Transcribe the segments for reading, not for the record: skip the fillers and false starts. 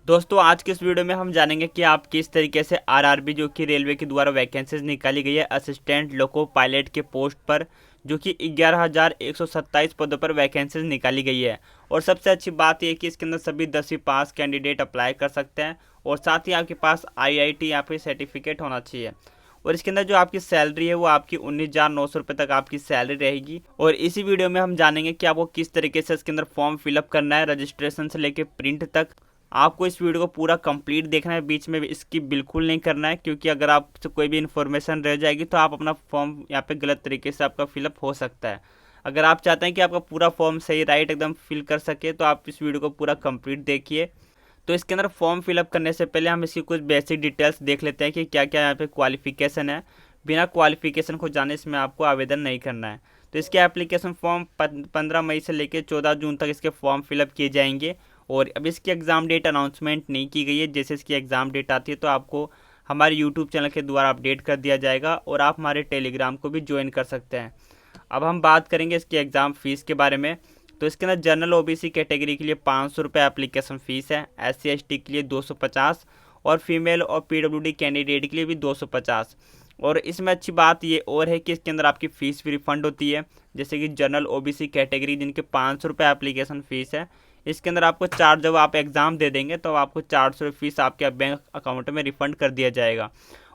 दोस्तों आज के इस वीडियो में हम जानेंगे कि आप किस तरीके से आरआरबी जो कि रेलवे के द्वारा वैकेंसीज निकाली गई है असिस्टेंट लोको पायलट के पोस्ट पर, जो कि 11,127 पदों पर वैकेंसीज निकाली गई है। और सबसे अच्छी बात यह कि इसके अंदर सभी 10वीं पास कैंडिडेट अप्लाई कर सकते हैं और साथ ही आपके पास आईआईटी या फिर सर्टिफिकेट होना चाहिए। और इसके अंदर जो आपकी सैलरी है वो आपकी 19,900 रुपये तक आपकी सैलरी रहेगी। और इसी वीडियो में हम जानेंगे कि आपको किस तरीके से इसके अंदर फॉर्म फिलअप करना है, रजिस्ट्रेशन से लेकर प्रिंट तक। आपको इस वीडियो को पूरा कंप्लीट देखना है, बीच में स्किप बिल्कुल नहीं करना है, क्योंकि अगर आपसे कोई भी इन्फॉर्मेशन रह जाएगी तो आप अपना फॉर्म यहाँ पे गलत तरीके से आपका फिलअप हो सकता है। अगर आप चाहते हैं कि आपका पूरा फॉर्म सही राइट एकदम फिल कर सके तो आप इस वीडियो को पूरा कंप्लीट देखिए। तो इसके अंदर फॉर्म फिलअप करने से पहले हम इसकी कुछ बेसिक डिटेल्स देख लेते हैं कि क्या क्या यहाँ पे क्वालिफिकेशन है। बिना क्वालिफिकेशन को जाने इसमें आपको आवेदन नहीं करना है। तो इसके एप्लीकेशन फॉर्म 15 मई से लेकर 14 जून तक इसके फॉर्म फिलअप किए जाएंगे। और अब इसकी एग्ज़ाम डेट अनाउंसमेंट नहीं की गई है। जैसे इसकी एग्ज़ाम डेट आती है तो आपको हमारे यूट्यूब चैनल के द्वारा अपडेट कर दिया जाएगा और आप हमारे टेलीग्राम को भी ज्वाइन कर सकते हैं। अब हम बात करेंगे इसकी एग्ज़ाम फ़ीस के बारे में। तो इसके अंदर जनरल ओबीसी कैटेगरी के लिए 500 रुपये एप्लीकेशन फ़ीस है, SC ST के लिए 250 और फीमेल और PWD कैंडिडेट के लिए भी 250। और इसमें अच्छी बात ये और है कि इसके अंदर आपकी फ़ीस भी रिफ़ंड होती है। जैसे कि जनरल ओबीसी कैटेगरी जिनके 500 रुपये एप्लीकेशन फ़ीस है, इसके अंदर आपको जब आप एग्ज़ाम दे देंगे तो आपको 400 फीस आपके बैंक अकाउंट में रिफ़ंड कर दिया जाएगा।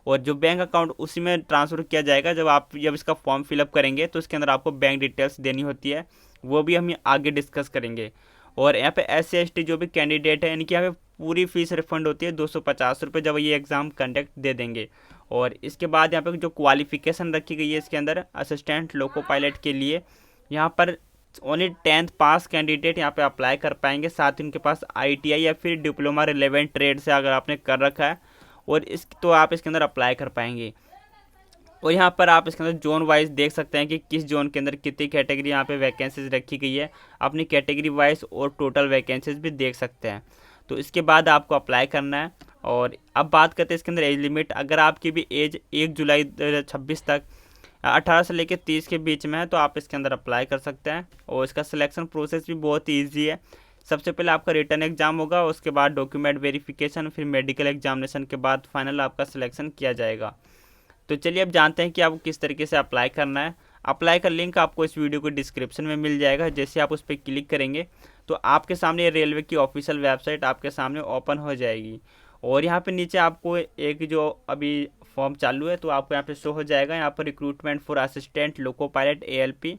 और जो बैंक अकाउंट उसी में ट्रांसफ़र किया जाएगा। जब इसका फॉर्म फिलअप करेंगे तो इसके अंदर आपको बैंक डिटेल्स देनी होती है, वो भी हम आगे डिस्कस करेंगे। और यहाँ पे SC ST जो भी कैंडिडेट है इनकी यहाँ पे पूरी फीस रिफंड होती है 250 रुपये, जब ये एग्ज़ाम कंडक्ट दे देंगे। और इसके बाद यहाँ पे जो क्वालिफ़िकेशन रखी गई है इसके अंदर असिस्टेंट लोको पायलट के लिए, यहाँ पर ओनली 10th पास कैंडिडेट यहाँ पे अप्लाई कर पाएंगे। साथ ही उनके पास ITI या फिर डिप्लोमा रिलेवेंट ट्रेड से अगर आपने कर रखा है और इस तो आप इसके अंदर अप्लाई कर पाएंगे। और यहाँ पर आप इसके अंदर जोन वाइज देख सकते हैं कि किस जोन के अंदर कितनी कैटेगरी यहाँ पे वैकेंसीज रखी गई है। अपनी कैटेगरी वाइज और टोटल वैकेंसीज भी देख सकते हैं। तो इसके बाद आपको अप्लाई करना है। और अब बात करते हैं इसके अंदर एज लिमिट। अगर आपकी भी एज 1 जुलाई 2026 तक 18 से लेकर 30 के बीच में है तो आप इसके अंदर अप्लाई कर सकते हैं। और इसका सिलेक्शन प्रोसेस भी बहुत ईजी है। सबसे पहले आपका रिटर्न एग्जाम होगा, उसके बाद डॉक्यूमेंट वेरिफिकेशन, फिर मेडिकल एग्जामिनेशन के बाद फाइनल आपका सिलेक्शन किया जाएगा। तो चलिए अब जानते हैं कि आपको किस तरीके से अप्लाई करना है। अप्लाई का लिंक आपको इस वीडियो को डिस्क्रिप्शन में मिल जाएगा। जैसे आप उस पर क्लिक करेंगे तो आपके सामने रेलवे की ऑफिशियल वेबसाइट आपके सामने ओपन हो जाएगी। और यहाँ पे नीचे आपको एक जो अभी फॉर्म चालू है तो आपको यहाँ पे शो हो जाएगा, यहाँ पर recruitment for assistant loco pilot ALP।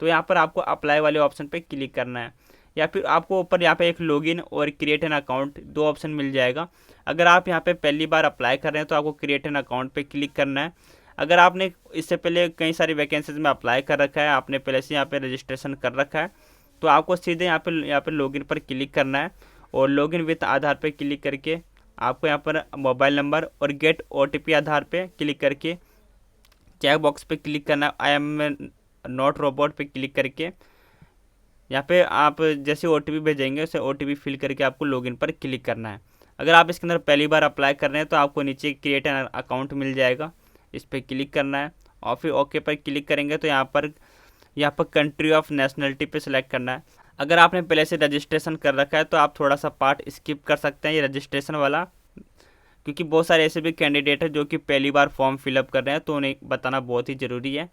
तो यहाँ पर आपको अप्लाई वाले ऑप्शन पे क्लिक करना है, या फिर आपको ऊपर यहाँ पे एक लॉगिन और क्रिएट एन अकाउंट दो ऑप्शन मिल जाएगा। अगर आप यहाँ पे पहली बार अप्लाई कर रहे हैं तो आपको क्रिएट एन अकाउंट पे क्लिक करना है। अगर आपने इससे पहले कई सारी वैकेंसीज में अप्लाई कर रखा है, आपने पहले से यहाँ पे रजिस्ट्रेशन कर रखा है, तो आपको सीधे यहाँ पे लॉगिन पर क्लिक करना है। और लॉगिन विथ आधार पे क्लिक करके आपको यहाँ पर मोबाइल नंबर और गेट OTP आधार पे क्लिक करके चेक बॉक्स पे क्लिक करना है। आई एम नॉट रोबोट पे क्लिक करके यहाँ पे आप जैसे OTP भेजेंगे उसे OTP फिल करके आपको लॉगिन पर क्लिक करना है। अगर आप इसके अंदर पहली बार अप्लाई कर रहे हैं तो आपको नीचे क्रिएट एन अकाउंट मिल जाएगा, इस पर क्लिक करना है और फिर ओके पर क्लिक करेंगे तो यहाँ पर कंट्री ऑफ नेशनलिटी पे सिलेक्ट करना है। अगर आपने पहले से रजिस्ट्रेशन कर रखा है तो आप थोड़ा सा पार्ट स्किप कर सकते हैं, ये रजिस्ट्रेशन वाला, क्योंकि बहुत सारे ऐसे भी कैंडिडेट हैं जो कि पहली बार फॉर्म फिलअप कर रहे हैं, तो उन्हें बताना बहुत ही ज़रूरी है।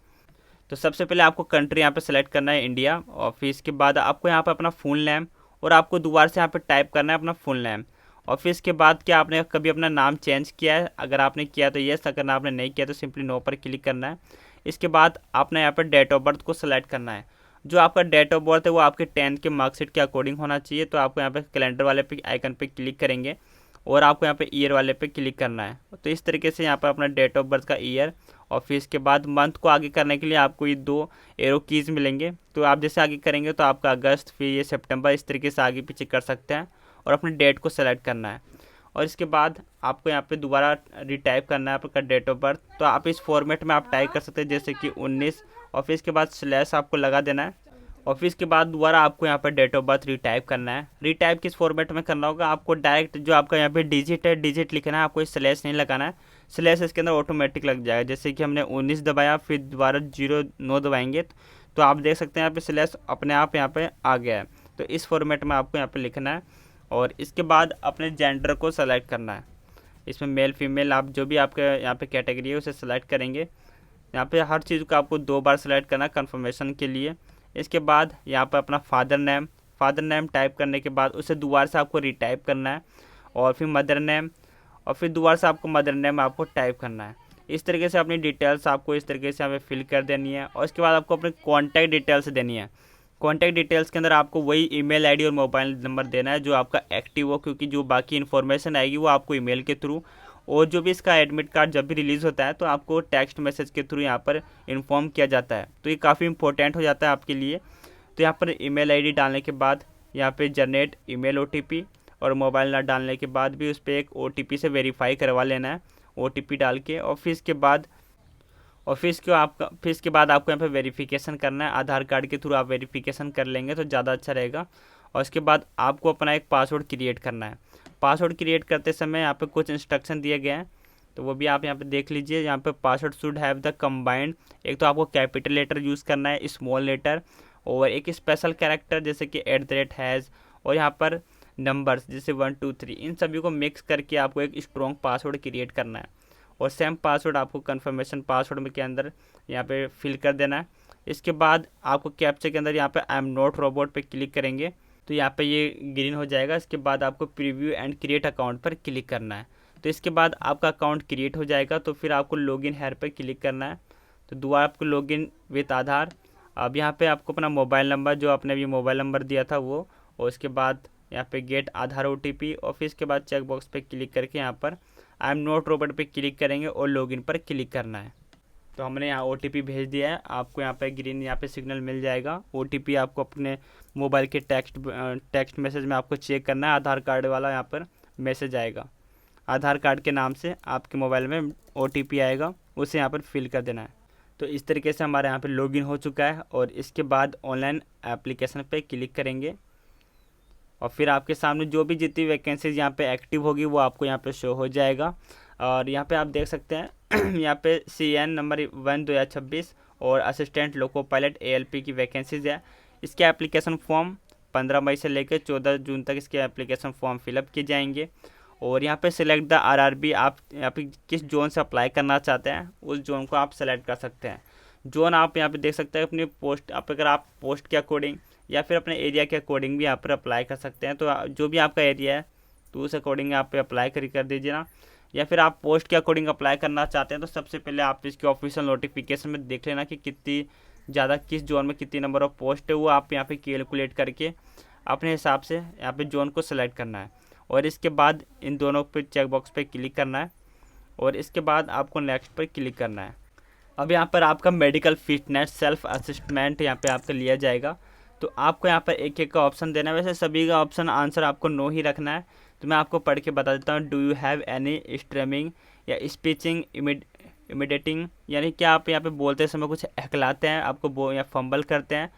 तो सबसे पहले आपको कंट्री यहाँ पे सेलेक्ट करना है इंडिया, और फिर इसके बाद आपको यहाँ पे अपना फुल नेम और आपको दोबारा से यहाँ पे टाइप करना है अपना फुल नेम। और फिर इसके बाद क्या आपने कभी अपना नाम चेंज किया है, अगर आपने किया तो येस, अगर आपने नहीं किया तो सिंपली नो पर क्लिक करना है। इसके बाद आपने यहाँ पर डेट ऑफ बर्थ को सेलेक्ट करना है। जो आपका डेट ऑफ बर्थ है वो आपके 10th के मार्कशीट के अकॉर्डिंग होना चाहिए। तो आपको यहाँ पे कैलेंडर वाले पे आइकन पे क्लिक करेंगे और आपको यहाँ पे ईयर वाले पे क्लिक करना है। तो इस तरीके से यहाँ पर अपना डेट ऑफ बर्थ का ईयर और फिर इसके बाद मंथ को आगे करने के लिए आपको ये 2 एरो कीज़ मिलेंगे। तो आप जैसे आगे करेंगे तो आपका अगस्त, फिर ये सितंबर, इस तरीके से आगे पीछे कर सकते हैं। और अपने डेट को सेलेक्ट करना है और इसके बाद आपको यहाँ पे दोबारा रिटाइप करना है आपका डेट ऑफ बर्थ। तो आप इस फॉर्मेट में आप टाइप कर सकते हैं जैसे कि 19 और फिर इसके बाद स्लैश आपको लगा देना है। और फिर इसके बाद दोबारा आपको यहाँ पर डेट ऑफ बर्थ रिटाइप करना है। रिटाइप किस फॉर्मेट में करना होगा, आपको डायरेक्ट जो आपका यहाँ पे डिजिट है डिजिट लिखना है, आपको स्लैश नहीं लगाना है। स्लैश इसके अंदर ऑटोमेटिक लग जाएगा। जैसे कि हमने 19 दबाया फिर दोबारा 09 दबाएंगे तो आप देख सकते हैं यहाँ पे स्लैश अपने आप यहाँ पे आ गया है। तो इस फॉर्मेट में आपको यहाँ पे लिखना है और इसके बाद अपने जेंडर को सेलेक्ट करना है। इसमें मेल फीमेल आप जो भी आपके यहाँ पे कैटेगरी है उसे सेलेक्ट करेंगे। यहाँ पे हर चीज़ को आपको 2 बार सेलेक्ट करना है कन्फर्मेशन के लिए। इसके बाद यहाँ पर अपना फादर नेम टाइप करने के बाद उसे दोबारा से आपको रीटाइप करना है, और फिर मदर नेम, और फिर दोबारा से आपको मदर नेम आपको टाइप करना है। इस तरीके से अपनी डिटेल्स आपको इस तरीके से हमें फिल कर देनी है। और इसके बाद आपको अपने कॉन्टैक्ट डिटेल्स देनी है। कॉन्टैक्ट डिटेल्स के अंदर आपको वही ईमेल आईडी और मोबाइल नंबर देना है जो आपका एक्टिव हो, क्योंकि जो बाकी इन्फॉर्मेशन आएगी वो आपको ईमेल के थ्रू, और जो भी इसका एडमिट कार्ड जब भी रिलीज़ होता है तो आपको टेक्स्ट मैसेज के थ्रू यहाँ पर इन्फॉर्म किया जाता है। तो ये काफ़ी इंपॉर्टेंट हो जाता है आपके लिए। तो यहाँ पर ईमेल आईडी डालने के बाद यहाँ पे जनरेट ईमेल ओटीपी, और मोबाइल नंबर डालने के बाद भी उस पर एक ओटीपी से वेरीफाई करवा लेना है, ओटीपी डाल के। और फिर इसके बाद आपको यहाँ पे वेरिफिकेशन करना है। आधार कार्ड के थ्रू आप वेरिफिकेशन कर लेंगे तो ज़्यादा अच्छा रहेगा। और इसके बाद आपको अपना एक पासवर्ड क्रिएट करना है। पासवर्ड क्रिएट करते समय यहाँ पे कुछ इंस्ट्रक्शन दिए गए हैं, तो वो भी आप यहाँ पे देख लीजिए। यहाँ पे password should have the combined, एक तो आपको कैपिटल लेटर यूज़ करना है, स्मॉल लेटर, और एक स्पेशल कैरेक्टर जैसे कि @ और यहाँ पर नंबर्स जैसे 1 2 3, इन सभी को मिक्स करके आपको एक स्ट्रॉन्ग पासवर्ड क्रिएट करना है। और सेम पासवर्ड आपको कन्फर्मेशन पासवर्ड में के अंदर यहाँ पे फिल कर देना है। इसके बाद आपको कैप्चा के अंदर यहाँ पे आई एम नॉट रोबोट पे क्लिक करेंगे तो यहाँ पे ये ग्रीन हो जाएगा। इसके बाद आपको प्रीव्यू एंड क्रिएट अकाउंट पर क्लिक करना है। तो इसके बाद आपका अकाउंट क्रिएट हो जाएगा। तो फिर आपको लॉगिन हेयर पर क्लिक करना है। तो दोबारा आपको लॉगिन विथ आधार। अब यहाँ पे आपको अपना मोबाइल नंबर, जो आपने अभी मोबाइल नंबर दिया था वो, और उसके बाद यहाँ पे गेट आधार ओटीपी, और फिर इसके बाद चेक बॉक्स पे क्लिक करके यहाँ पर आई एम नॉट रोबोट पे क्लिक करेंगे और लॉगिन पर क्लिक करना है। तो हमने यहाँ ओटीपी भेज दिया है। आपको यहाँ पे ग्रीन यहाँ पे सिग्नल मिल जाएगा। ओटीपी आपको अपने मोबाइल के टेक्स्ट मैसेज में आपको चेक करना है। आधार कार्ड वाला यहाँ पर मैसेज आएगा, आधार कार्ड के नाम से आपके मोबाइल में ओटीपी आएगा, उसे यहाँ पर फिल कर देना है। तो इस तरीके से हमारे यहाँ पर लॉगिन हो चुका है। और इसके बाद ऑनलाइन एप्लीकेशन पर क्लिक करेंगे, और फिर आपके सामने जो भी जितनी वैकेंसीज यहाँ पे एक्टिव होगी वो आपको यहाँ पे शो हो जाएगा। और यहाँ पे आप देख सकते हैं यहाँ पे CN नंबर 1 2026 और असिस्टेंट लोको पायलट ALP की वैकेंसीज है। इसके एप्लीकेशन फॉर्म 15 मई से लेकर 14 जून तक इसके एप्लीकेशन फॉर्म फिलअप किए जाएंगे। और यहाँ पे सिलेक्ट द RRB, आप यहाँ पे किस जोन से अप्लाई करना चाहते हैं उस जोन को आप सेलेक्ट कर सकते हैं। जोन आप यहाँ पे देख सकते हैं अपनी पोस्ट, अगर आप पोस्ट के अकॉर्डिंग या फिर अपने एरिया के अकॉर्डिंग भी यहाँ पर अप्लाई कर सकते हैं। तो जो भी आपका एरिया है तो उस अकॉर्डिंग आप पे अप्लाई कर दीजिए ना। या फिर आप पोस्ट के अकॉर्डिंग अप्लाई करना चाहते हैं तो सबसे पहले आप इसके ऑफिशियल नोटिफिकेशन में देख लेना कि कितनी ज़्यादा किस जोन में कितनी नंबर ऑफ पोस्ट है, वो आप यहाँ पे कैलकुलेट करके अपने हिसाब से यहाँ पे जोन को सेलेक्ट करना है। और इसके बाद इन दोनों पे चेक बॉक्स पे क्लिक करना है, और इसके बाद आपको नेक्स्ट पर क्लिक करना है। अब यहाँ पर आपका मेडिकल फिटनेस सेल्फ असिस्टमेंट यहाँ पे आपका लिया जाएगा। तो आपको यहाँ पर एक एक का ऑप्शन देना है। वैसे सभी का ऑप्शन आंसर आपको नो ही रखना है। तो मैं आपको पढ़ के बता देता हूँ। Do you have any streaming या स्पीचिंग इमिडेटिंग, यानी क्या आप यहाँ पे बोलते समय कुछ हकलाते हैं, आपको या फंबल करते हैं,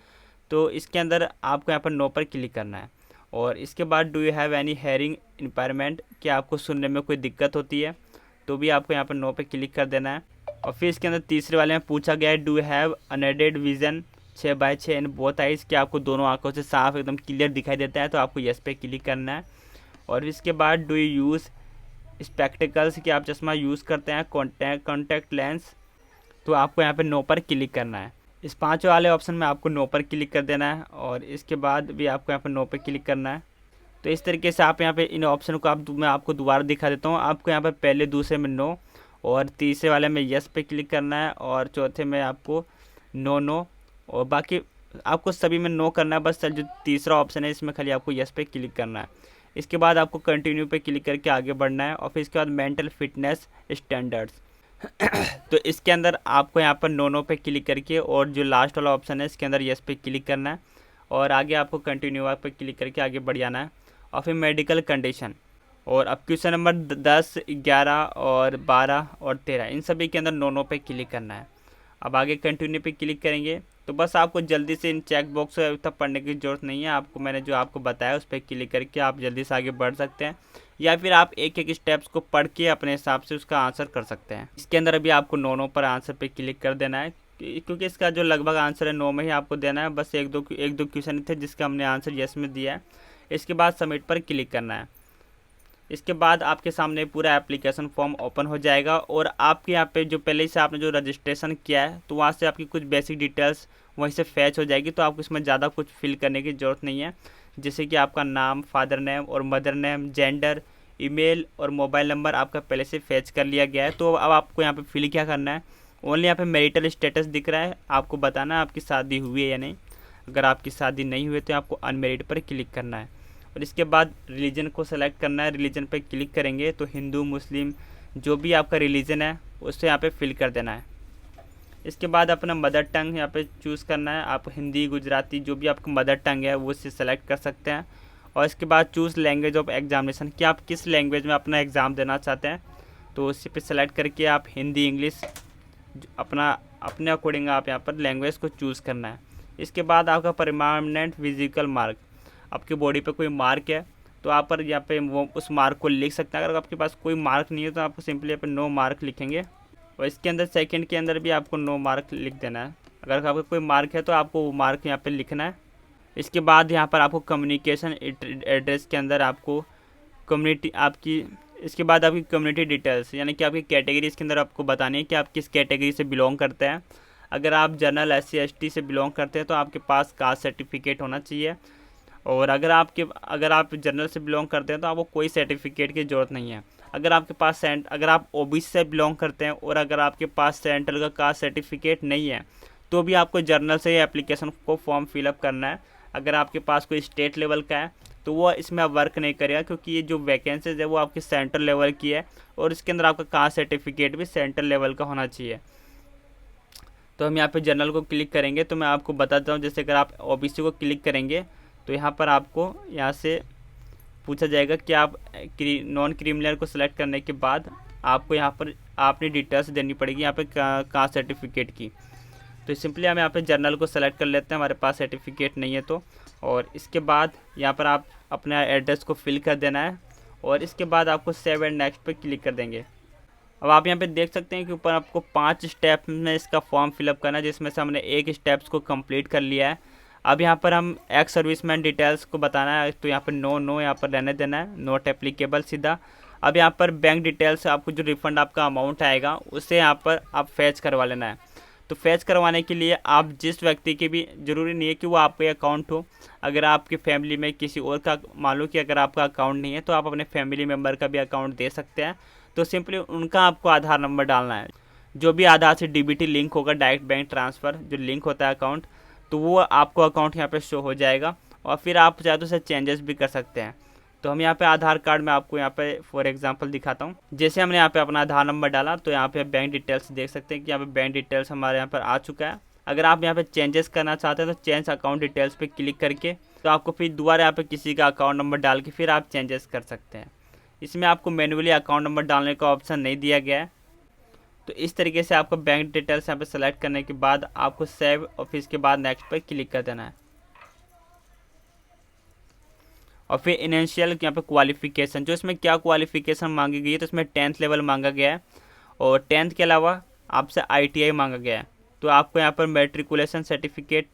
तो इसके अंदर आपको यहाँ पर नो पर क्लिक करना है। और इसके बाद do you have any hearing impairment, क्या आपको सुनने में कोई दिक्कत होती है, तो भी आपको यहाँ पर नो पर क्लिक कर देना है। और फिर इसके अंदर तीसरे वाले में पूछा गया है do you have unaided vision 6/6 in both eyes, क्या आपको दोनों आंखों से साफ एकदम क्लियर दिखाई देता है, तो आपको यस पे क्लिक करना है। और इसके बाद डू यू यूज़ स्पेक्टिकल्स, कि आप चश्मा यूज़ करते हैं, कॉन्टैक्ट लेंस, तो आपको यहाँ पे नो पर क्लिक करना है। इस 5 वाले ऑप्शन में आपको नो पर क्लिक कर देना है, और इसके बाद भी आपको यहाँ पर नो पर क्लिक करना है। तो इस तरीके से आप यहाँ पे इन ऑप्शन को मैं आपको दोबारा दिखा देता हूँ। आपको यहाँ पर पहले दूसरे में नो, और तीसरे वाले में यस पे क्लिक करना है, और चौथे में आपको नो, और बाकी आपको सभी में नो करना है। बस जो तीसरा ऑप्शन है इसमें खाली आपको यस पे क्लिक करना है। इसके बाद आपको कंटिन्यू पे क्लिक करके आगे बढ़ना है। और फिर इसके बाद मेंटल फिटनेस स्टैंडर्ड्स तो इसके अंदर आपको यहाँ पर नो पे क्लिक करके, और जो लास्ट वाला ऑप्शन है इसके अंदर यस पे क्लिक करना है, और आगे आपको कंटिन्यू पे क्लिक करके आगे बढ़ जाना है। और फिर मेडिकल कंडीशन, और अब क्वेश्चन नंबर 10, 11 और 12 और 13 इन सभी के अंदर नो पे क्लिक करना है। अब आगे कंटिन्यू पे क्लिक करेंगे तो बस आपको जल्दी से इन चेक बॉक्स तक पढ़ने की ज़रूरत नहीं है। आपको मैंने जो आपको बताया उस पर क्लिक करके आप जल्दी से आगे बढ़ सकते हैं, या फिर आप एक एक स्टेप्स को पढ़ के अपने हिसाब से उसका आंसर कर सकते हैं। इसके अंदर अभी आपको नो पर आंसर पे क्लिक कर देना है, क्योंकि इसका जो लगभग आंसर है नो में ही आपको देना है। बस एक दो क्वेश्चन थे जिसका हमने आंसर यस में दिया है। इसके बाद सबमिट पर क्लिक करना है। इसके बाद आपके सामने पूरा एप्लीकेशन फॉर्म ओपन हो जाएगा और आपके यहाँ पे जो पहले से आपने जो रजिस्ट्रेशन किया है तो वहाँ से आपकी कुछ बेसिक डिटेल्स वहीं से फैच हो जाएगी, तो आपको इसमें ज़्यादा कुछ फिल करने की ज़रूरत नहीं है। जैसे कि आपका नाम, फादर नेम और मदर नेम, जेंडर, ईमेल और मोबाइल नंबर आपका पहले से फैच कर लिया गया है। तो अब आपको यहाँ पे फिल क्या करना है, ओनली यहाँ पे मैरिटल स्टेटस दिख रहा है, आपको बताना है आपकी शादी हुई है या नहीं। अगर आपकी शादी नहीं हुई तो आपको अनमेरिड पर क्लिक करना है और इसके बाद रिलीजन को सेलेक्ट करना है। रिलीजन पर क्लिक करेंगे तो हिंदू, मुस्लिम जो भी आपका रिलीजन है उससे यहाँ पे फिल कर देना है। इसके बाद अपना मदर टंग यहाँ पे चूज़ करना है। आप हिंदी, गुजराती जो भी आपका मदर टंग है वो उससे सेलेक्ट कर सकते हैं। और इसके बाद चूज़ लैंग्वेज ऑफ एग्जामिनेशन कि आप किस लैंग्वेज में अपना एग्ज़ाम देना चाहते हैं, तो उसी पे सेलेक्ट करके आप हिंदी, इंग्लिश अपने अकॉर्डिंग आप यहाँ पर लैंग्वेज को चूज़ करना है। इसके बाद आपका परमानेंट फिजिकल मार्क, आपकी बॉडी पे कोई मार्क है तो आप पर यहाँ पे वो उस मार्क को लिख सकते हैं। अगर आपके पास कोई मार्क नहीं है तो आपको सिंपली यहाँ पे नो मार्क लिखेंगे और इसके अंदर सेकंड के अंदर भी आपको नो मार्क लिख देना है। अगर आपका कोई मार्क है तो आपको वो मार्क यहाँ पे लिखना है। इसके बाद यहाँ पर आपको कम्युनिकेशन एड्रेस के अंदर आपको कम्युनिटी आपकी इसके बाद आपकी कम्युनिटी डिटेल्स यानी कि आपकी कैटेगरी इसके अंदर आपको बतानी है कि आप किस कैटेगरी से बिलोंग करते हैं। अगर आप जनरल, SC ST से बिलोंग करते हैं तो आपके पास कास्ट सर्टिफिकेट होना चाहिए और अगर आप जनरल से बिलोंग करते हैं तो आपको कोई सर्टिफिकेट की ज़रूरत नहीं है। अगर आप OBC से बिलोंग करते हैं और अगर आपके पास सेंट्रल का कास्ट सर्टिफिकेट नहीं है तो भी आपको जर्नल से ही एप्लीकेशन को फॉर्म फिलअप करना है। अगर आपके पास कोई स्टेट लेवल का है तो वो इसमें आप वर्क नहीं करेगा क्योंकि ये जो वैकेंसीज है वो आपकी सेंट्रल लेवल की है और इसके अंदर आपका कास्ट सर्टिफिकेट भी सेंट्रल लेवल का होना चाहिए। तो हम यहाँ पे जर्नल को क्लिक करेंगे तो मैं आपको बताता हूँ। जैसे अगर आप OBC को क्लिक करेंगे तो यहाँ पर आपको यहाँ से पूछा जाएगा कि आप नॉन क्रिमिनल को सिलेक्ट करने के बाद आपको यहाँ पर अपनी डिटेल्स देनी पड़ेगी यहाँ पे कास्ट सर्टिफिकेट की। तो सिंपली हम यहाँ पे जर्नल को सेलेक्ट कर लेते हैं, हमारे पास सर्टिफिकेट नहीं है तो। और इसके बाद यहाँ पर आप अपना एड्रेस को फिल कर देना है और इसके बाद आपको सेव एंड नेक्स्ट पे क्लिक कर देंगे। अब आप यहाँ पे देख सकते हैं कि ऊपर आपको 5 स्टेप में इसका फॉर्म फिलअप करना है जिसमें से हमने 1 स्टेप्स को कंप्लीट कर लिया है। अब यहाँ पर हम एक्स सर्विसमैन डिटेल्स को बताना है तो यहाँ पर नो यहाँ पर रहने देना है, नॉट एप्लीकेबल सीधा। अब यहाँ पर बैंक डिटेल्स आपको जो रिफंड आपका अमाउंट आएगा उससे यहाँ पर आप फैच करवा लेना है। तो फैच करवाने के लिए आप जिस व्यक्ति की भी ज़रूरी नहीं है कि वो आपके अकाउंट हो, अगर आपकी फैमिली में किसी और का मान लो कि अगर आपका अकाउंट नहीं है तो आप अपने फैमिली मेम्बर का भी अकाउंट दे सकते हैं। तो सिंपली उनका आपको आधार नंबर डालना है, जो भी आधार से DBT लिंक होगा, डायरेक्ट बैंक ट्रांसफ़र जो लिंक होता है अकाउंट, तो वो आपको अकाउंट यहाँ पे शो हो जाएगा और फिर आप चाहे तो उसे चेंजेस भी कर सकते हैं। तो हम यहाँ पे आधार कार्ड में आपको यहाँ पे फॉर एग्जांपल दिखाता हूँ। जैसे हमने यहाँ पे अपना आधार नंबर डाला तो यहाँ पे बैंक डिटेल्स देख सकते हैं कि यहाँ पे बैंक डिटेल्स हमारे यहाँ पर आ चुका है। अगर आप यहाँ पे चेंजेस करना चाहते हैं तो चेंज अकाउंट डिटेल्स पे क्लिक करके तो आपको फिर दोबारा यहाँ पे किसी का अकाउंट नंबर डाल के फिर आप चेंजेस कर सकते हैं। इसमें आपको मैनुअली अकाउंट नंबर डालने का ऑप्शन नहीं दिया गया है। तो इस तरीके से आपको बैंक डिटेल्स यहाँ पे सेलेक्ट करने के बाद आपको सेव और फिर इसके बाद नेक्स्ट पर क्लिक कर देना है। और फिर इनिशियल यहाँ पे क्वालिफिकेशन, जो इसमें क्या क्वालिफिकेशन मांगी गई है तो इसमें 10th लेवल मांगा गया है और 10th के अलावा आपसे ITI मांगा गया है। तो आपको यहाँ पर मैट्रिकुलेशन सर्टिफिकेट,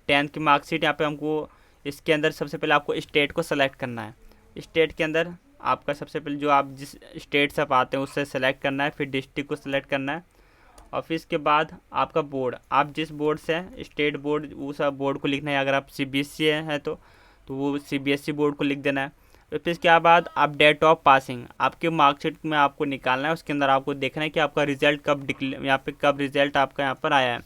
10th की मार्कशीट, यहाँ पे हमको इसके अंदर सबसे पहले आपको स्टेट को सेलेक्ट करना है। स्टेट के अंदर आपका सबसे पहले जो आप जिस स्टेट से आप आते हैं उससे सेलेक्ट करना है, फिर डिस्ट्रिक्ट को सेलेक्ट करना है और फिर इसके बाद आपका बोर्ड, आप जिस बोर्ड से हैं स्टेट बोर्ड उस बोर्ड को लिखना है। अगर आप CBSE है तो वो CBSE बोर्ड को लिख देना है। फिर इसके बाद आप डेट ऑफ पासिंग आपके मार्कशीट में आपको निकालना है, उसके अंदर आपको देखना है कि आपका रिजल्ट कब यहाँ पे कब रिजल्ट आपका यहाँ पर आया है।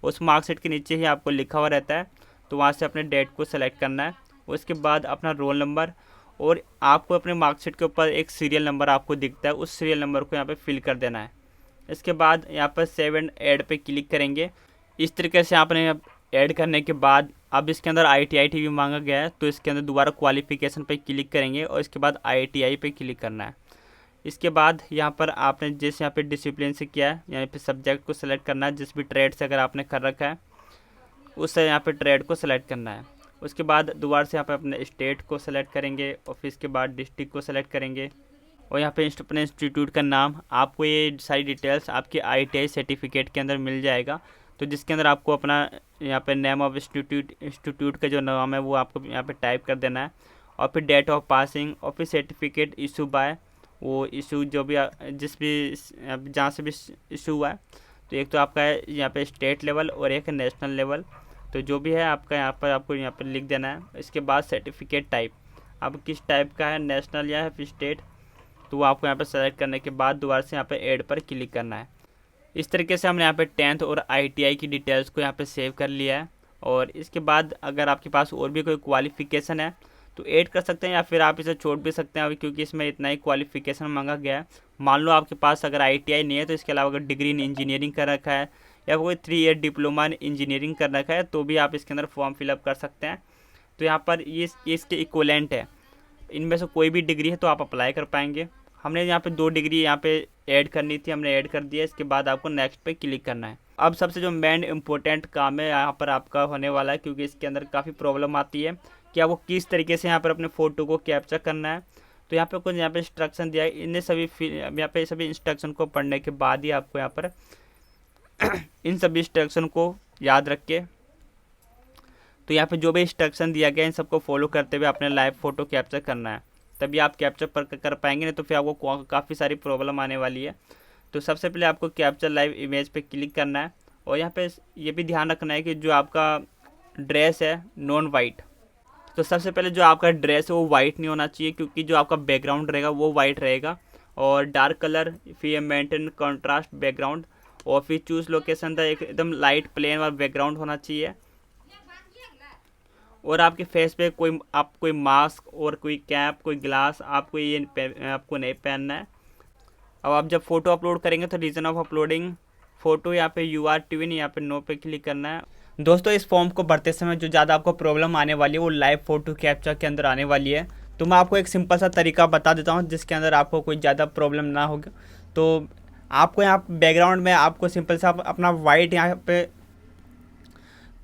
उस मार्कशीट के नीचे ही आपको लिखा हुआ रहता है, तो वहाँ से अपने डेट को सेलेक्ट करना है। उसके बाद अपना रोल नंबर और आपको अपने मार्कशीट के ऊपर एक सीरियल नंबर आपको दिखता है, उस सीरियल नंबर को यहाँ पे फिल कर देना है। इसके बाद यहाँ पर सेव एंड ऐड पे क्लिक करेंगे। इस तरीके से आपने ऐड करने के बाद अब इसके अंदर ITI भी मांगा गया है तो इसके अंदर दोबारा क्वालिफिकेशन पे क्लिक करेंगे और इसके बाद ITI पे क्लिक करना है। इसके बाद यहाँ पर आपने जिस यहाँ पे डिसिप्लिन से किया है यहाँ पे सब्जेक्ट को सेलेक्ट करना है, जिस भी ट्रेड से अगर आपने कर रखा है उससे यहाँ पे ट्रेड को सेलेक्ट करना है। उसके बाद दोबारा से यहाँ पे अपने स्टेट को सेलेक्ट करेंगे और फिर इसके बाद डिस्ट्रिक्ट को सेलेक्ट करेंगे और यहाँ पे अपने इंस्टीट्यूट का नाम, आपको ये सारी डिटेल्स आपके ITI सर्टिफिकेट के अंदर मिल जाएगा। तो जिसके अंदर आपको अपना यहाँ पे नेम ऑफ इंस्टीट्यूट का जो नाम है वो आपको यहाँ पे टाइप कर देना है और फिर डेट ऑफ पासिंग, और फिर सर्टिफिकेट इशू बाय, वो इशू जो भी जिस भी जहाँ से भी इशू हुआ है। तो एक तो आपका है यहाँ पे स्टेट लेवल और एक नेशनल लेवल, तो जो भी है आपका यहाँ पर आपको यहाँ पर लिख देना है। इसके बाद सर्टिफिकेट टाइप, अब किस टाइप का है, नेशनल या फिर स्टेट, तो वो आपको यहाँ पर सेलेक्ट करने के बाद दोबारा से यहाँ पे ऐड पर क्लिक करना है। इस तरीके से हमने यहाँ पे 10th और ITI की डिटेल्स को यहाँ पे सेव कर लिया है। और इसके बाद अगर आपके पास और भी कोई क्वालिफ़िकेशन है तो ऐड कर सकते हैं, या फिर आप इसे छोड़ भी सकते हैं अभी, क्योंकि इसमें इतना ही क्वालिफ़िकेशन मांगा गया है। मान लो आपके पास अगर ITI नहीं है तो इसके अलावा अगर डिग्री इन इंजीनियरिंग कर रखा है या कोई 3 ईयर डिप्लोमा इन इंजीनियरिंग कर रखा है तो भी आप इसके अंदर फॉर्म फिलअप कर सकते हैं। तो यहाँ पर ये इसके इक्वलेंट है, इनमें से कोई भी डिग्री है तो आप अप्लाई कर पाएंगे। हमने यहाँ पे 2 डिग्री यहाँ पे ऐड करनी थी, हमने ऐड कर दिया। इसके बाद आपको नेक्स्ट पे क्लिक करना है। अब सबसे जो मेन इम्पोर्टेंट काम है यहाँ पर आपका होने वाला है, क्योंकि इसके अंदर काफ़ी प्रॉब्लम आती है कि आपको किस तरीके से यहाँ पर अपने फ़ोटो को कैप्चर करना है। तो यहाँ पे कुछ यहाँ पे इंस्ट्रक्शन दिया है, इन्हें सभी यहाँ पे सभी इंस्ट्रक्शन को पढ़ने के बाद ही आपको यहाँ पर इन सभी इंस्ट्रक्शन को याद रख के, तो यहाँ पे जो भी इंस्ट्रक्शन दिया गया है इन सबको फॉलो करते हुए अपने लाइव फ़ोटो कैप्चर करना है, तभी आप कैप्चर कर पाएंगे, नहीं तो फिर आपको काफ़ी सारी प्रॉब्लम आने वाली है। तो सबसे पहले आपको कैप्चर लाइव इमेज पे क्लिक करना है, और यहाँ पे ये भी ध्यान रखना है कि जो आपका ड्रेस है नॉन वाइट, तो सबसे पहले जो आपका ड्रेस है वो वाइट नहीं होना चाहिए, क्योंकि जो आपका बैकग्राउंड रहेगा वो वाइट रहेगा। और डार्क कलर, फिर मेंटेन कॉन्ट्रास्ट बैकग्राउंड, और फिर चूज़ लोकेशन था एकदम लाइट प्लेन वाला बैकग्राउंड होना चाहिए। और आपके फेस पे कोई मास्क और कोई कैप, कोई ग्लास आपको आपको नहीं पहनना है। अब आप जब फ़ोटो अपलोड करेंगे तो रीजन ऑफ अपलोडिंग फ़ोटो यहाँ पे UR ट्विन, यहाँ पे नो पे क्लिक करना है। दोस्तों इस फॉर्म को भरते समय जो ज़्यादा आपको प्रॉब्लम आने वाली है वो लाइव फ़ोटो कैप्चर के अंदर आने वाली है। तो मैं आपको एक सिंपल सा तरीका बता देता हूँ जिसके अंदर आपको कोई ज़्यादा प्रॉब्लम ना होगा। तो आपको यहाँ बैकग्राउंड में आपको सिंपल सा अपना वाइट यहाँ पे,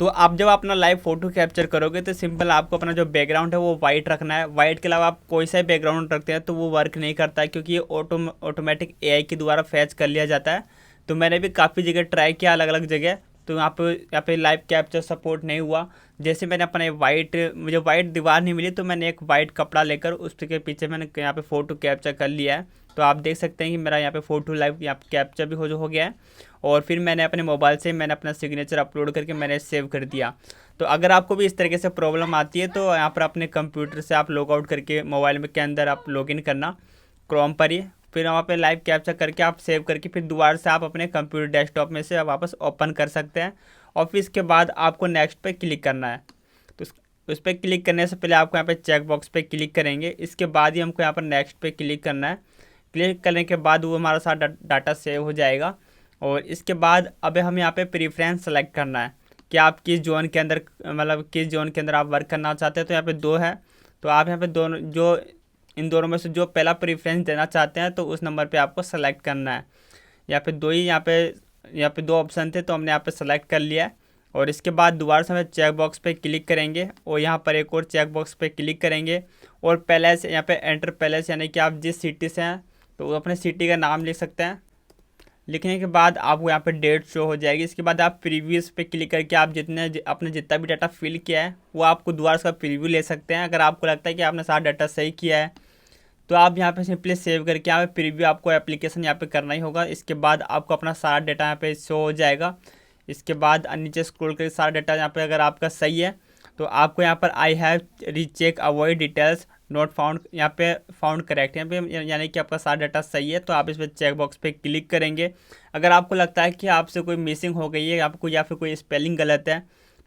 तो आप जब अपना लाइव फ़ोटो कैप्चर करोगे तो सिंपल आपको अपना जो बैकग्राउंड है वो वाइट रखना है। वाइट के अलावा आप कोई सा बैकग्राउंड रखते हैं तो वो वर्क नहीं करता है, क्योंकि ये ऑटोमेटिक AI के द्वारा फैच कर लिया जाता है। तो मैंने भी काफ़ी जगह ट्राई किया, अलग अलग जगह, तो यहाँ पे लाइव कैप्चर सपोर्ट नहीं हुआ। जैसे मैंने अपने मुझे वाइट दीवार नहीं मिली तो मैंने एक वाइट कपड़ा लेकर उसके पीछे मैंने यहाँ पे फ़ोटो कैप्चर कर लिया है। तो आप देख सकते हैं कि मेरा यहाँ पे फ़ोटो लाइव यहाँ कैप्चर भी हो गया है। और फिर मैंने अपने मोबाइल से मैंने अपना सिग्नेचर अपलोड करके मैंने सेव कर दिया। तो अगर आपको भी इस तरीके से प्रॉब्लम आती है तो यहाँ पर अपने कंप्यूटर से आप लॉग आउट करके मोबाइल में के अंदर आप लॉगिन करना क्रोम पर ही, फिर वहाँ पे लाइव कैप्चर करके आप सेव करके फिर दोबारा से आप अपने कंप्यूटर डेस्कटॉप में से वापस ओपन कर सकते हैं। और फिर इसके बाद आपको नेक्स्ट पे क्लिक करना है। तो उस पर क्लिक करने से पहले आपको यहाँ पे चेक बॉक्स पे क्लिक करेंगे, इसके बाद ही हमको यहाँ पर नेक्स्ट पे क्लिक करना है। क्लिक करने के बाद वो हमारा सारा डाटा सेव हो जाएगा। और इसके बाद अब हम यहाँ पे प्रेफरेंस सेलेक्ट करना है कि आप किस जोन के अंदर, मतलब किस जोन के अंदर आप वर्क करना चाहते हैं। तो यहाँ पे 2 है, तो आप यहाँ पे दोनों, जो इन दोनों में से जो पहला प्रेफरेंस देना चाहते हैं तो उस नंबर पे आपको सेलेक्ट करना है। यहाँ पे 2 ही यहाँ पे 2 ऑप्शन थे तो हमने यहाँ पे सेलेक्ट कर लिया है। और इसके बाद दोबारा से हम चेक बॉक्स पे क्लिक करेंगे और यहाँ पर एक और चेक बॉक्स पे क्लिक करेंगे। और पैलेस, यहाँ पे एंटर पैलेस, यानी कि आप जिस सिटी से हैं तो अपने सिटी का नाम लिख सकते हैं। लिखने के बाद आपको यहाँ पे डेट शो हो जाएगी। इसके बाद आप प्रीव्यूज़ पे क्लिक करके आप अपने जितना भी डाटा फिल किया है वो आपको दोबारा उसका प्रीव्यू ले सकते हैं। अगर आपको लगता है कि आपने सारा डाटा सही किया है तो आप यहाँ पे सिंपली सेव करके यहाँ पे प्रीव्यू आपको एप्लीकेशन यहाँ पे करना ही होगा। इसके बाद आपको अपना सारा डाटा यहाँ पे शो हो जाएगा। इसके बाद नीचे स्क्रॉल करके सारा डाटा यहाँ पे अगर आपका सही है तो आपको यहाँ पर I have recheck avoid details not found, यहाँ पे फाउंड करेक्ट, यहाँ पे यानी कि आपका सारा डाटा सही है। तो आप इस पर चेक बॉक्स पे क्लिक करेंगे। अगर आपको लगता है कि आपसे कोई मिसिंग हो गई है आपको, या फिर कोई स्पेलिंग गलत है,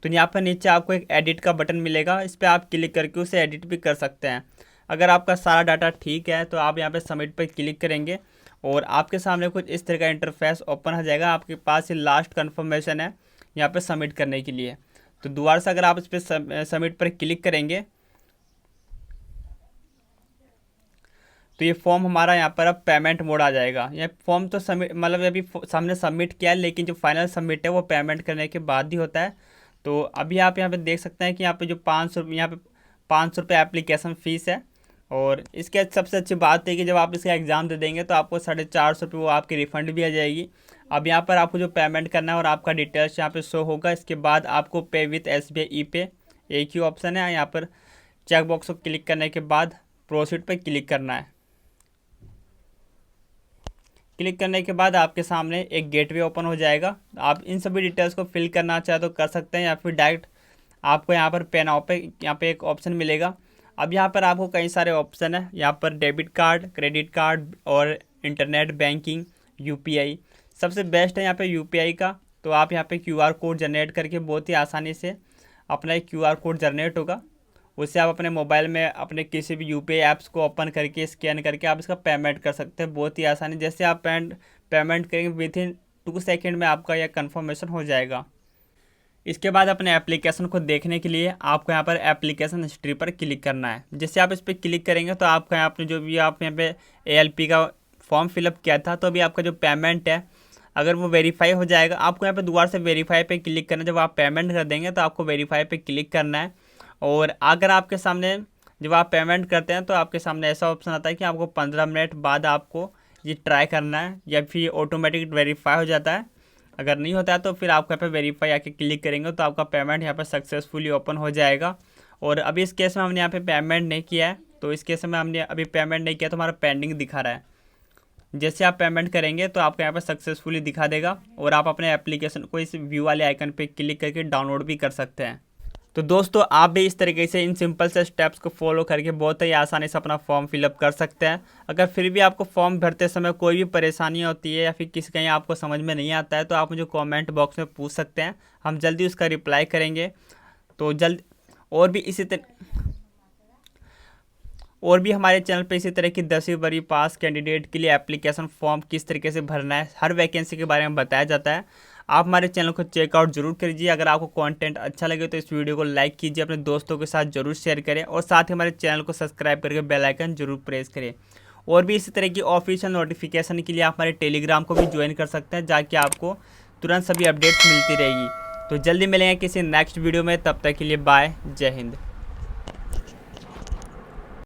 तो यहाँ पर नीचे आपको एक एडिट का बटन मिलेगा, इस पर आप क्लिक करके उसे एडिट भी कर सकते हैं। अगर आपका सारा डाटा ठीक है तो आप यहाँ पे सबमिट पर क्लिक करेंगे और आपके सामने कुछ इस तरह का इंटरफेस ओपन हो जाएगा। आपके पास ये लास्ट कन्फर्मेशन है यहाँ पे सबमिट करने के लिए। तो दोबारा से अगर आप इस पर सबमिट पर क्लिक करेंगे तो ये फॉर्म हमारा यहाँ पर अब पेमेंट मोड आ जाएगा। ये फॉर्म तो सबमिट, मतलब अभी सामने सबमिट किया है, लेकिन जो फाइनल सबमिट है वो पेमेंट करने के बाद ही होता है। तो अभी आप यहाँ पे देख सकते हैं कि यहाँ पे जो 500 यहाँ पे 500 रुपये एप्लीकेशन फ़ीस है। और इसके सबसे अच्छी बात है कि जब आप इसका एग्ज़ाम दे देंगे तो आपको 450 रुपये वो आपकी रिफ़ंड भी आ जाएगी। अब यहाँ पर आपको जो पेमेंट करना है और आपका डिटेल्स यहाँ पे शो होगा। इसके बाद आपको पे विथ SBI ई पे एक ही ऑप्शन है, यहाँ पर चेक बॉक्स को क्लिक करने के बाद प्रोसीड पर क्लिक करना है। क्लिक करने के बाद आपके सामने एक गेटवे ओपन हो जाएगा। आप इन सभी डिटेल्स को फिल करना चाहे तो कर सकते हैं, या फिर डायरेक्ट आपको यहाँ पर पे नाउ पे यहाँ पे एक ऑप्शन मिलेगा। अब यहाँ पर आपको कई सारे ऑप्शन है, यहाँ पर डेबिट कार्ड, क्रेडिट कार्ड और इंटरनेट बैंकिंग, यूपीआई। सबसे बेस्ट है यहाँ पे यूपीआई का। तो आप यहाँ पे क्यूआर कोड जनरेट करके बहुत ही आसानी से अपना एक क्यूआर कोड जनरेट होगा, उससे आप अपने मोबाइल में अपने किसी भी यूपीआई ऐप्स को ओपन करके स्कैन करके आप इसका पेमेंट कर सकते हैं बहुत ही आसानी। जैसे आप पेमेंट करेंगे विथिन 2 सेकेंड में आपका यह कन्फर्मेशन हो जाएगा। इसके बाद अपने एप्लीकेशन को देखने के लिए आपको यहाँ पर एप्लीकेशन हिस्ट्री पर क्लिक करना है। जैसे आप इस पर क्लिक करेंगे तो आपका यहाँ पर जो भी आप यहाँ पे ALP का फॉर्म फिलअप किया था, तो अभी आपका जो पेमेंट है अगर वो वेरीफाई हो जाएगा, आपको यहाँ पे दोबारा से वेरीफाई पे क्लिक करना है। जब आप पेमेंट कर देंगे तो आपको वेरीफाई पे क्लिक करना है। और अगर आपके सामने जब आप पेमेंट करते हैं तो आपके सामने ऐसा ऑप्शन आता है कि आपको 15 मिनट बाद आपको ये ट्राई करना है, या फिर ऑटोमेटिक वेरीफाई हो जाता है। अगर नहीं होता है तो फिर आपको यहाँ पे वेरीफाई आके क्लिक करेंगे तो आपका पेमेंट यहाँ पर सक्सेसफुली ओपन हो जाएगा। और अभी इस केस में हमने यहाँ पे पेमेंट नहीं किया है, तो इस केस में हमने अभी पेमेंट नहीं किया तो हमारा पेंडिंग दिखा रहा है। जैसे आप पेमेंट करेंगे तो आपको यहाँ पर सक्सेसफुली दिखा देगा और आप अपने एप्लीकेशन को इस व्यू वाले आइकन पे क्लिक करके डाउनलोड भी कर सकते हैं। तो दोस्तों आप भी इस तरीके से इन सिंपल से स्टेप्स को फॉलो करके बहुत ही आसानी से अपना फॉर्म फिलअप कर सकते हैं। अगर फिर भी आपको फॉर्म भरते समय कोई भी परेशानी होती है या फिर किसी कहीं आपको समझ में नहीं आता है तो आप मुझे कमेंट बॉक्स में पूछ सकते हैं, हम जल्दी उसका रिप्लाई करेंगे। तो और भी हमारे चैनल पे इसी तरह की 10वीं 12वीं पास कैंडिडेट के लिए एप्लीकेशन फॉर्म किस तरीके से भरना है, हर वैकेंसी के बारे में बताया जाता है। आप हमारे चैनल को चेकआउट जरूर कीजिए। अगर आपको कंटेंट अच्छा लगे तो इस वीडियो को लाइक कीजिए, अपने दोस्तों के साथ जरूर शेयर करें और साथ ही हमारे चैनल को सब्सक्राइब करके बेल आइकन जरूर प्रेस करें। और भी इसी तरह की ऑफिशियल नोटिफिकेशन के लिए आप हमारे टेलीग्राम को भी ज्वाइन कर सकते हैं, जाके आपको तुरंत सभी अपडेट्स मिलती रहेगी। तो जल्दी मिलेंगे किसी नेक्स्ट वीडियो में, तब तक के लिए बाय, जय हिंद।